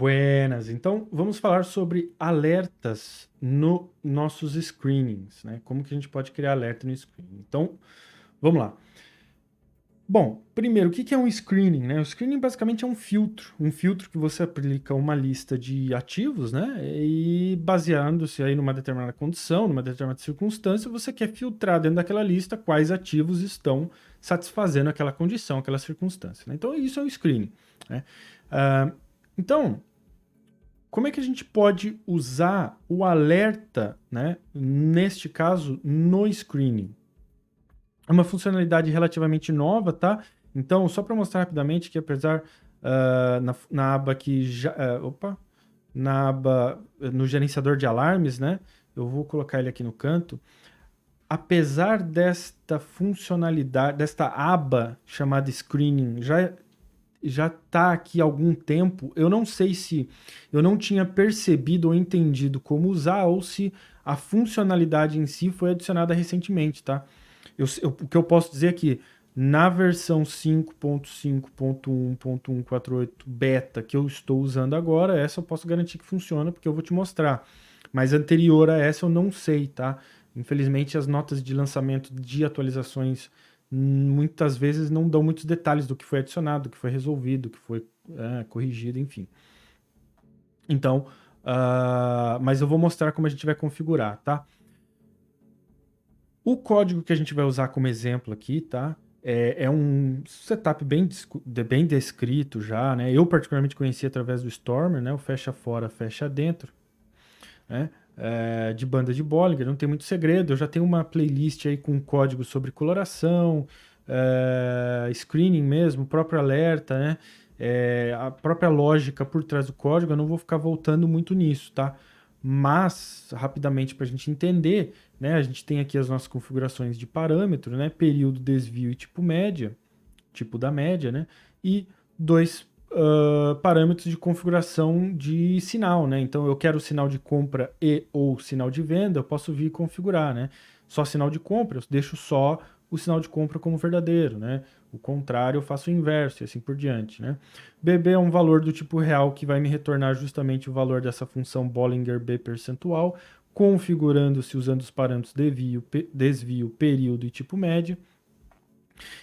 Buenas. Então, vamos falar sobre alertas no nossos screenings, né? Como que a gente pode criar alerta no screening. Então, vamos lá. Bom, primeiro, o que que é um screening, né? O screening basicamente é um filtro que você aplica uma lista de ativos, né? E baseando-se aí numa determinada condição, numa determinada circunstância, você quer filtrar dentro daquela lista quais ativos estão satisfazendo aquela condição, aquela circunstância, né? Então, isso é o screening, né? Ah, então, como é que a gente pode usar o alerta, né, neste caso, no screening? É uma funcionalidade relativamente nova, tá? Então, só para mostrar rapidamente que apesar na aba que já, na aba no gerenciador de alarmes, né? Eu vou colocar ele aqui no canto. Apesar desta funcionalidade, desta aba chamada screening já está aqui há algum tempo. Eu não sei se eu não tinha percebido ou entendido como usar ou se a funcionalidade em si foi adicionada recentemente, tá? O que eu posso dizer é que na versão 5.5.1.148 beta que eu estou usando agora, essa eu posso garantir que funciona porque eu vou te mostrar. Mas anterior a essa eu não sei, tá? Infelizmente as notas de lançamento de atualizações muitas vezes não dão muitos detalhes do que foi adicionado, do que foi resolvido, do que foi corrigido, enfim. Então, mas eu vou mostrar como a gente vai configurar, tá? O código que a gente vai usar como exemplo aqui, tá? É um setup bem descrito já, né? Eu particularmente conheci através do Stormer, né? O fecha fora, fecha dentro, né? De banda de Bollinger, não tem muito segredo. Eu já tenho uma playlist aí com código sobre coloração, screening mesmo, próprio alerta, né? A própria lógica por trás do código, eu não vou ficar voltando muito nisso, tá? Mas, rapidamente, para a gente entender, né? A gente tem aqui as nossas configurações de parâmetro, né? Período, desvio e tipo média, tipo da média, né? E dois parâmetros de configuração de sinal, né? Então eu quero sinal de compra e ou sinal de venda, eu posso vir configurar, né? Só sinal de compra, eu deixo só o sinal de compra como verdadeiro, né? O contrário, eu faço o inverso e assim por diante, né? BB é um valor do tipo real que vai me retornar justamente o valor dessa função Bollinger B percentual, configurando-se usando os parâmetros desvio, período e tipo média.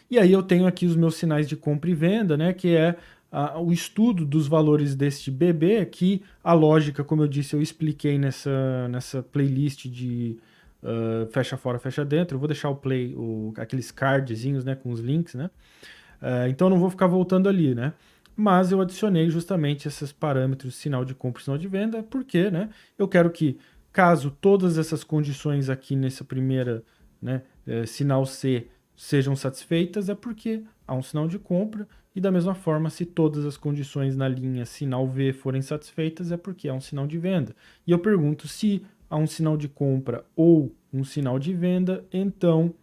E aí eu tenho aqui os meus sinais de compra e venda, né, que é o estudo dos valores deste BB, que a lógica, como eu disse, eu expliquei nessa playlist de fecha fora, fecha dentro. Eu vou deixar aqueles cardzinhos, né, com os links, né? Então eu não vou ficar voltando ali, né? Mas eu adicionei justamente esses parâmetros sinal de compra e sinal de venda, porque, né, eu quero que, caso todas essas condições aqui nessa primeira, né, sinal C sejam satisfeitas, é porque há um sinal de compra, e da mesma forma, se todas as condições na linha sinal V forem satisfeitas, é porque há um sinal de venda. E eu pergunto se há um sinal de compra ou um sinal de venda, então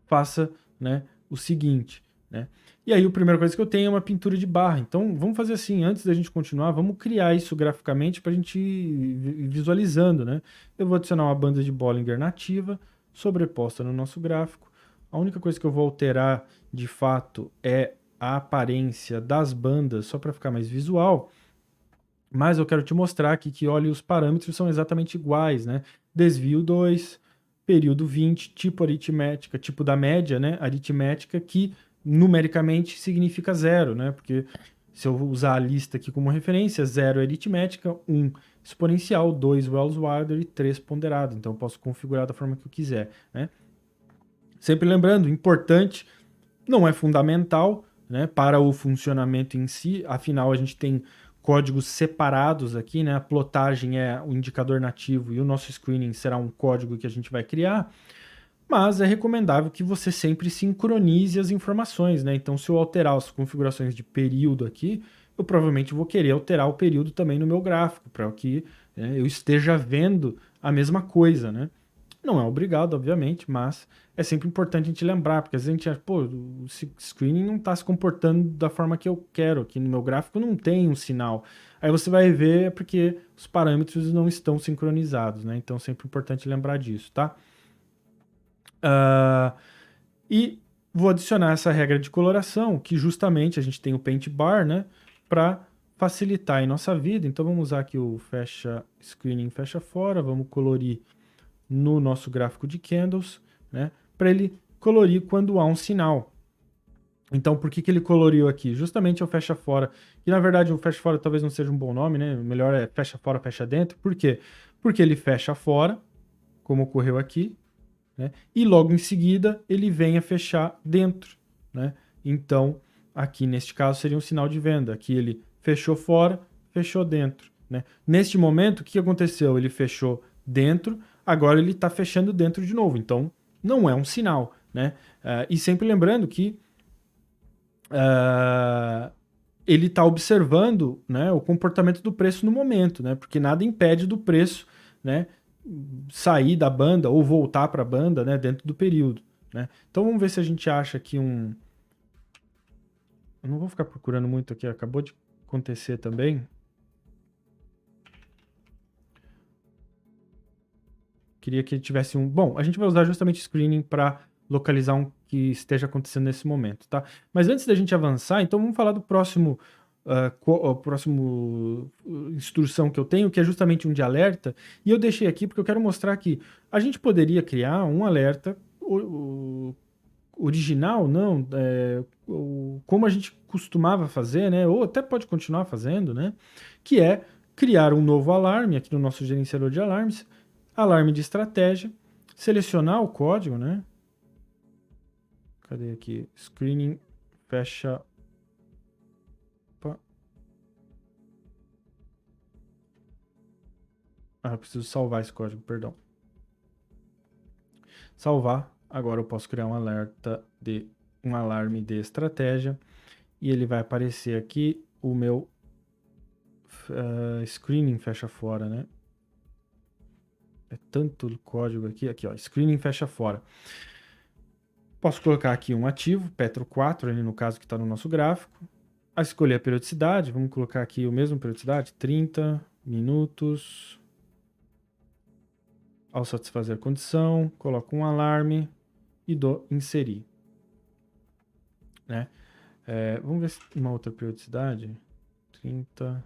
faça, né, o seguinte, né? E aí a primeira coisa que eu tenho é uma pintura de barra. Então vamos fazer assim, antes da gente continuar, vamos criar isso graficamente para a gente ir visualizando, né? Eu vou adicionar uma banda de Bollinger nativa, sobreposta no nosso gráfico. A única coisa que eu vou alterar de fato é a aparência das bandas, só para ficar mais visual. Mas eu quero te mostrar aqui que, olha, os parâmetros são exatamente iguais, né? Desvio 2, período 20, tipo aritmética, tipo da média, né? Aritmética, que numericamente significa zero, né? Porque se eu usar a lista aqui como referência, 0 é aritmética, 1 exponencial, 2 Wells-Wilder e 3 ponderado. Então eu posso configurar da forma que eu quiser, né? Sempre lembrando, importante, não é fundamental, né, para o funcionamento em si, afinal a gente tem códigos separados aqui, né? A plotagem é o indicador nativo e o nosso screening será um código que a gente vai criar, mas é recomendável que você sempre sincronize as informações, né? Então, se eu alterar as configurações de período aqui, eu provavelmente vou querer alterar o período também no meu gráfico, para que eu esteja vendo a mesma coisa, né? Não é obrigado, obviamente, mas é sempre importante a gente lembrar, porque às vezes a gente acha, pô, o screening não está se comportando da forma que eu quero, aqui no meu gráfico não tem um sinal. Aí você vai ver é porque os parâmetros não estão sincronizados, né? Então é sempre importante lembrar disso, tá? E vou adicionar essa regra de coloração, que justamente a gente tem o paint bar, né? Para facilitar em nossa vida. Então vamos usar aqui o fecha screening, fecha fora, vamos colorir no nosso gráfico de candles, né, para ele colorir quando há um sinal. Então, por que ele coloriu aqui? Justamente é o fecha fora, que na verdade o fecha fora talvez não seja um bom nome, né? O melhor é fecha fora, fecha dentro. Por quê? Porque ele fecha fora, como ocorreu aqui, né? E logo em seguida ele vem a fechar dentro, né? Então, aqui neste caso seria um sinal de venda. Aqui ele fechou fora, fechou dentro, né? Neste momento, o que aconteceu? Ele fechou dentro, agora ele está fechando dentro de novo. Então, não é um sinal, né? E sempre lembrando que ele está observando, né, o comportamento do preço no momento, né? Porque nada impede do preço, né, sair da banda ou voltar para a banda, né, dentro do período, né? Então vamos ver se a gente acha aqui um... Eu não vou ficar procurando muito aqui, acabou de acontecer também. Queria que ele tivesse um... Bom, a gente vai usar justamente screening para localizar um que esteja acontecendo nesse momento, tá? Mas antes da gente avançar, então vamos falar do próximo... próximo instrução que eu tenho, que é justamente um de alerta, e eu deixei aqui porque eu quero mostrar que a gente poderia criar um alerta original, não, como a gente costumava fazer, né, ou até pode continuar fazendo, né, que é criar um novo alarme aqui no nosso gerenciador de alarmes, alarme de estratégia, selecionar o código, né, cadê aqui, screening, fecha, eu preciso salvar esse código, perdão. Salvar, agora eu posso criar um alarme de estratégia e ele vai aparecer aqui o meu screening fecha fora, né? É tanto código aqui, ó, screening fecha fora. Posso colocar aqui um ativo, Petro 4, ali no caso que está no nosso gráfico. A escolher a periodicidade, vamos colocar aqui o mesmo periodicidade, 30 minutos. Ao satisfazer a condição, coloco um alarme e dou inserir, né? Vamos ver se uma outra periodicidade. 30.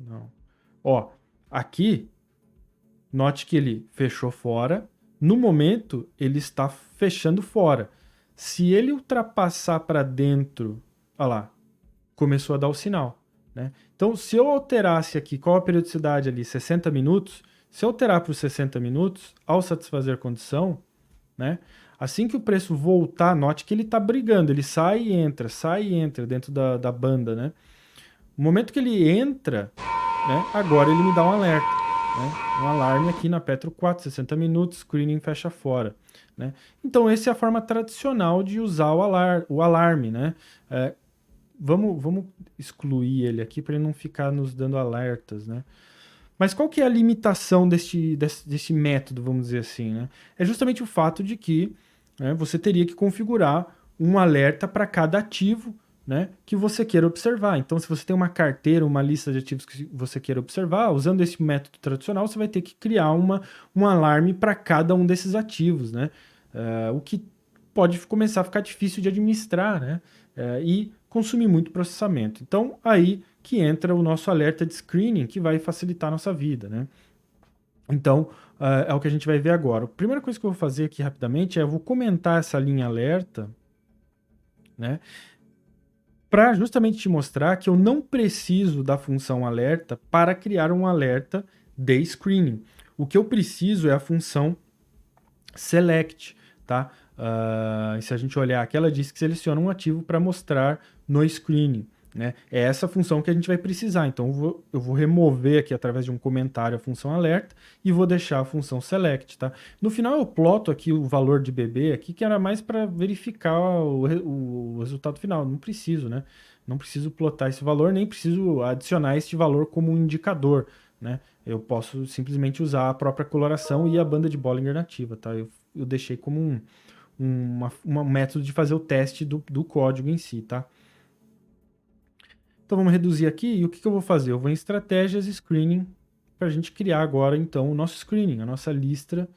Não. Ó, aqui, note que ele fechou fora. No momento, ele está fechando fora. Se ele ultrapassar para dentro, olha lá, começou a dar o sinal, né? Então, se eu alterasse aqui, qual a periodicidade ali? 60 minutos. Se eu alterar para os 60 minutos, ao satisfazer a condição, né? Assim que o preço voltar, note que ele está brigando, ele sai e entra dentro da banda, né? No momento que ele entra, né, agora ele me dá um alerta, né? Um alarme aqui na Petro 4, 60 minutos, screening fecha fora, né? Então essa é a forma tradicional de usar o alarme, né? Vamos excluir ele aqui para ele não ficar nos dando alertas, né? Mas qual que é a limitação desse método, vamos dizer assim, né? É justamente o fato de que, né, você teria que configurar um alerta para cada ativo, né, que você queira observar. Então, se você tem uma carteira, uma lista de ativos que você queira observar, usando esse método tradicional, você vai ter que criar um alarme para cada um desses ativos, né? O que pode começar a ficar difícil de administrar, né? E consumir muito processamento. Então, aí que entra o nosso alerta de screening, que vai facilitar a nossa vida, né? Então, é o que a gente vai ver agora. A primeira coisa que eu vou fazer aqui rapidamente é eu vou comentar essa linha alerta, né? Para justamente te mostrar que eu não preciso da função alerta para criar um alerta de screening. O que eu preciso é a função select, tá? Se a gente olhar aqui, ela diz que seleciona um ativo para mostrar no screening, né? É essa função que a gente vai precisar. Então eu vou remover aqui através de um comentário a função alerta e vou deixar a função select, tá? No final eu ploto aqui o valor de BB aqui, que era mais para verificar o resultado final. Não preciso, né? Não preciso plotar esse valor, nem preciso adicionar este valor como um indicador, né? Eu posso simplesmente usar a própria coloração e a banda de Bollinger nativa, tá? Eu deixei como um método de fazer o teste do código em si, tá? Então vamos reduzir aqui, e o que eu vou fazer? Eu vou em estratégias e screening, para a gente criar agora então o nosso screening, a nossa lista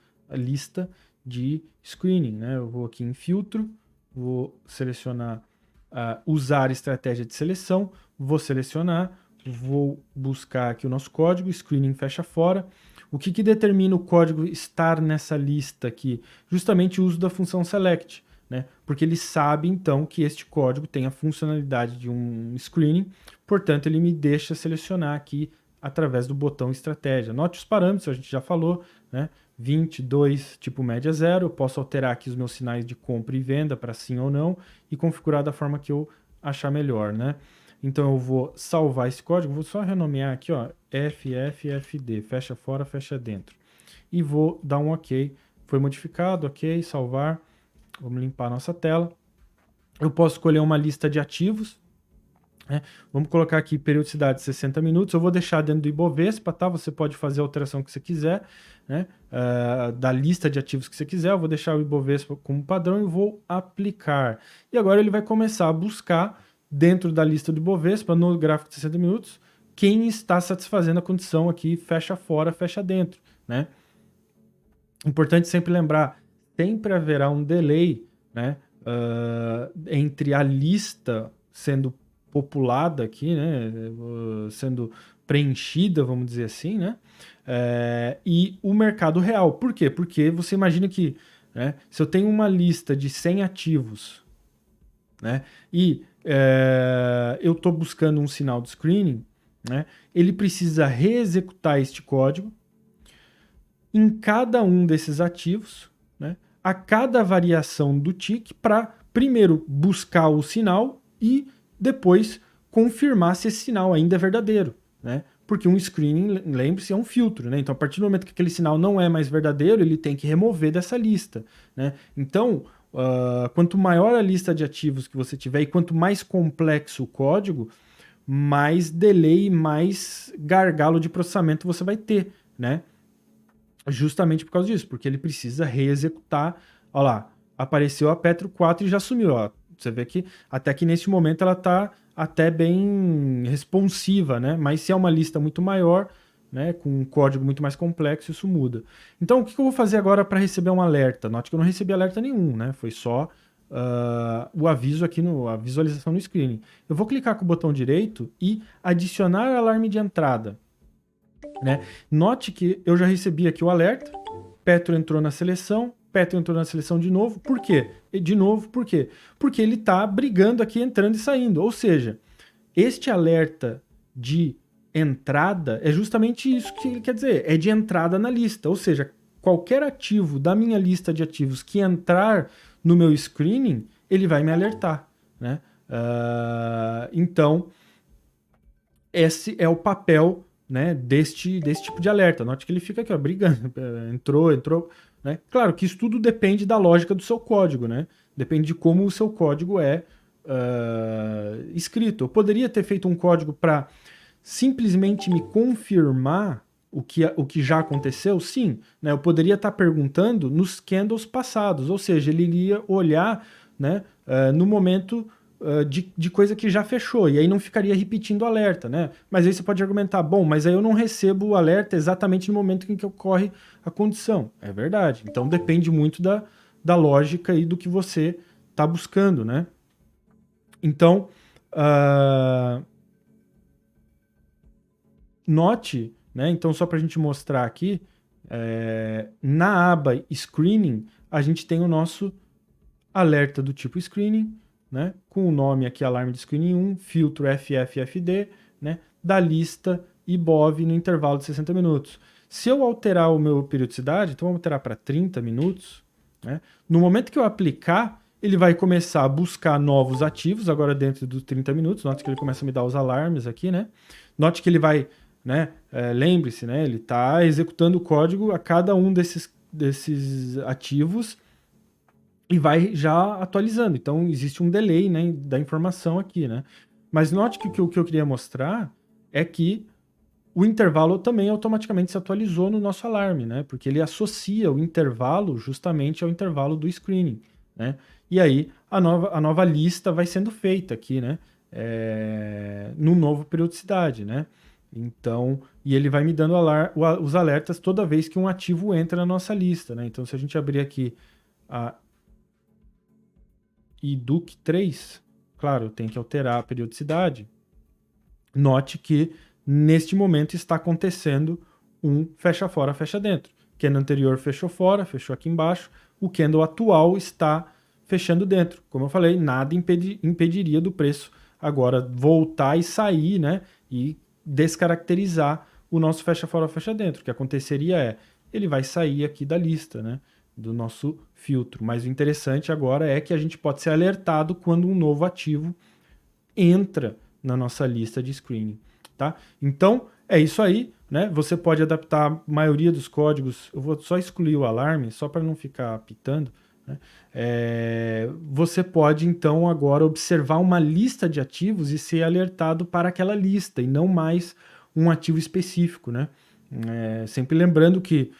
de screening, né? Eu vou aqui em filtro, vou selecionar usar estratégia de seleção, vou selecionar, vou buscar aqui o nosso código, screening fecha fora. O que determina o código estar nessa lista aqui? Justamente o uso da função select, né? Porque ele sabe, então, que este código tem a funcionalidade de um screening, portanto, ele me deixa selecionar aqui através do botão estratégia. Note os parâmetros, a gente já falou, né? 22, tipo média 0, eu posso alterar aqui os meus sinais de compra e venda para sim ou não e configurar da forma que eu achar melhor, né? Então eu vou salvar esse código, vou só renomear aqui, ó, FFFD, fecha fora, fecha dentro. E vou dar um OK. Foi modificado, OK, salvar. Vamos limpar a nossa tela. Eu posso escolher uma lista de ativos, né? Vamos colocar aqui periodicidade 60 minutos. Eu vou deixar dentro do Ibovespa, tá? Você pode fazer a alteração que você quiser, né? Da lista de ativos que você quiser. Eu vou deixar o Ibovespa como padrão e vou aplicar. E agora ele vai começar a buscar dentro da lista do Ibovespa, no gráfico de 60 minutos, quem está satisfazendo a condição aqui, fecha fora, fecha dentro, né? Importante sempre lembrar, sempre haverá um delay, né, entre a lista sendo populada aqui, né, sendo preenchida, vamos dizer assim, né, e o mercado real. Por quê? Porque você imagina que, né, se eu tenho uma lista de 100 ativos, né, e eu estou buscando um sinal de screening, né, ele precisa reexecutar este código em cada um desses ativos, né, a cada variação do tick, para primeiro buscar o sinal e depois confirmar se esse sinal ainda é verdadeiro, né? Porque um screening, lembre-se, é um filtro, né? Então, a partir do momento que aquele sinal não é mais verdadeiro, ele tem que remover dessa lista, né? Então, quanto maior a lista de ativos que você tiver e quanto mais complexo o código, mais delay, mais gargalo de processamento você vai ter, né? Justamente por causa disso, porque ele precisa reexecutar. Olha lá, apareceu a Petro 4 e já sumiu. Ó. Você vê que até que nesse momento ela está até bem responsiva, né? Mas se é uma lista muito maior, né, com um código muito mais complexo, isso muda. Então, o que eu vou fazer agora para receber um alerta? Note que eu não recebi alerta nenhum, né? Foi só o aviso aqui, a visualização no screening. Eu vou clicar com o botão direito e adicionar alarme de entrada. Né? Note que eu já recebi aqui o alerta, Petro entrou na seleção, Petro entrou na seleção de novo. Por quê? De novo, por quê? Porque ele está brigando aqui, entrando e saindo. Ou seja, este alerta de entrada é justamente isso que ele quer dizer, é de entrada na lista. Ou seja, qualquer ativo da minha lista de ativos que entrar no meu screening, ele vai me alertar. Né? Então, esse é o papel, né, deste tipo de alerta. Note que ele fica aqui, ó, brigando. Entrou. Né? Claro que isso tudo depende da lógica do seu código, né? Depende de como o seu código é escrito. Eu poderia ter feito um código para simplesmente me confirmar o que já aconteceu? Sim. Né? Eu poderia estar perguntando nos candles passados, ou seja, ele iria olhar, né, no momento de coisa que já fechou, e aí não ficaria repetindo o alerta, né? Mas aí você pode argumentar, bom, mas aí eu não recebo o alerta exatamente no momento em que ocorre a condição. É verdade. Então depende muito da lógica e do que você está buscando, né? Então, note, né? Então, só para a gente mostrar aqui, na aba Screening, a gente tem o nosso alerta do tipo Screening, né, com o nome aqui, alarme de screening 1, filtro FFFD, né, da lista IBOV no intervalo de 60 minutos. Se eu alterar o meu periodicidade, então vamos alterar para 30 minutos, né, no momento que eu aplicar, ele vai começar a buscar novos ativos, agora dentro dos 30 minutos, note que ele começa a me dar os alarmes aqui, né, note que ele vai, né, lembre-se, né, ele está executando o código a cada um desses ativos, e vai já atualizando. Então, existe um delay, né, da informação aqui, né? Mas note que o que eu queria mostrar é que o intervalo também automaticamente se atualizou no nosso alarme, né? Porque ele associa o intervalo justamente ao intervalo do screening, né? E aí, a nova lista vai sendo feita aqui, né? No novo periodicidade, né? Então, e ele vai me dando os alertas toda vez que um ativo entra na nossa lista, né? Então, se a gente abrir aqui a IDUC 3, claro, eu tenho que alterar a periodicidade. Note que neste momento está acontecendo um fecha fora, fecha dentro. O candle anterior fechou fora, fechou aqui embaixo. O candle atual está fechando dentro. Como eu falei, nada impediria do preço agora voltar e sair, né? E descaracterizar o nosso fecha fora, fecha dentro. O que aconteceria é, ele vai sair aqui da lista, né? Do nosso filtro. Mas o interessante agora é que a gente pode ser alertado quando um novo ativo entra na nossa lista de screening, tá? Então, é isso aí, né? Você pode adaptar a maioria dos códigos, eu vou só excluir o alarme, só para não ficar pitando, né? Você pode, então, agora observar uma lista de ativos e ser alertado para aquela lista, e não mais um ativo específico, né? Sempre lembrando que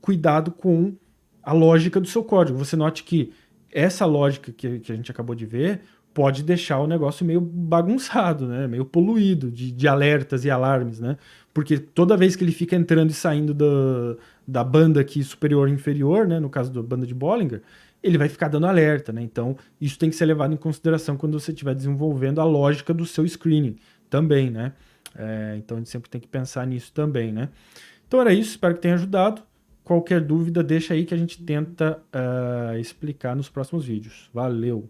cuidado com a lógica do seu código. Você note que essa lógica que a gente acabou de ver pode deixar o negócio meio bagunçado, né? Meio poluído de alertas e alarmes, né? Porque toda vez que ele fica entrando e saindo da banda aqui superior e inferior, né? No caso da banda de Bollinger, ele vai ficar dando alerta, né? Então, isso tem que ser levado em consideração quando você estiver desenvolvendo a lógica do seu screening também, né? Então, a gente sempre tem que pensar nisso também, né? Então, era isso. Espero que tenha ajudado. Qualquer dúvida, deixa aí que a gente tenta explicar nos próximos vídeos. Valeu!